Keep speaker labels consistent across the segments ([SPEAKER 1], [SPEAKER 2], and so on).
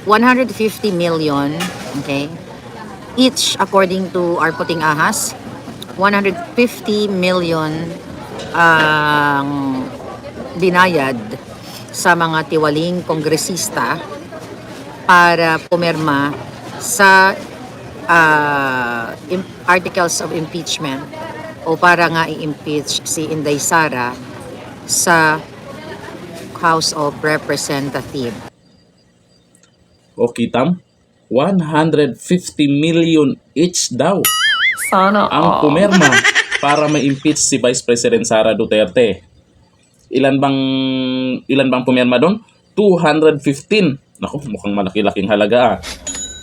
[SPEAKER 1] 150 million, okay? Each, according to our puting ahas, 150 million ang binayad sa mga tiwaling kongresista para pumirma sa articles of impeachment o para nga i-impeach si Inday Sara sa House of Representatives.
[SPEAKER 2] O kitam, 150 million each daw
[SPEAKER 3] Sana
[SPEAKER 2] ang pumirma para ma-impeach si Vice President Sara Duterte. Ilan bang pumirma doon? 215. Naku, mukhang malaki-laking halaga.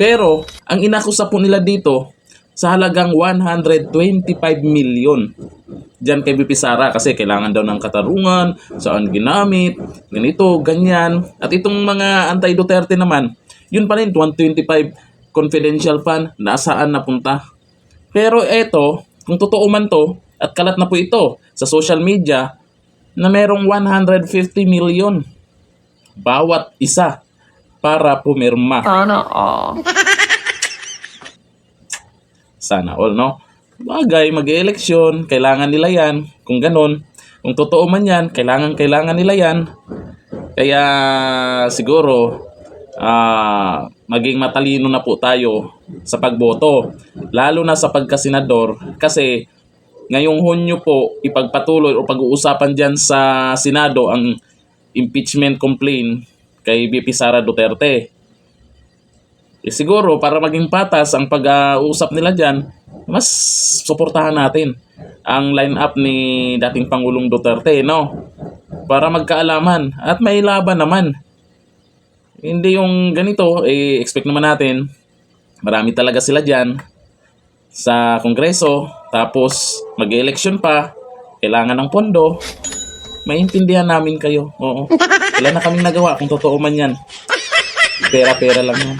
[SPEAKER 2] Pero, ang inakusa po nila dito sa halagang 125 million. Diyan kay BP Sara kasi kailangan daw ng katarungan, saan ginamit, ganito, ganyan. At itong mga anti-Duterte naman, yun pa rin, 125 confidential fund, nasaan napunta. Pero eto, kung totoo man to, at kalat na po ito sa social media, na merong 150 million bawat isa para pumirma. Sana all, no? Bagay, mag-eleksyon, kailangan nila yan. Kung ganun, kung totoo man yan, kailangan nila yan. Kaya siguro, maging matalino na po tayo sa pagboto. Lalo na sa pagkasenador, kasi ngayong Hunyo po, ipagpatuloy o pag-uusapan dyan sa Senado ang impeachment complaint kay BP Sara Duterte. Siguro, para maging patas ang pag-uusap nila dyan, mas suportahan natin ang line-up ni dating Pangulong Duterte, no? Para magkaalaman at may laban naman. Hindi yung ganito, expect naman natin, marami talaga sila dyan sa Kongreso, tapos mag-election pa, kailangan ng pondo. Maintindihan namin kayo. Oo. Wala na kaming nagawa kung totoo man yan. Pera-pera lang yan.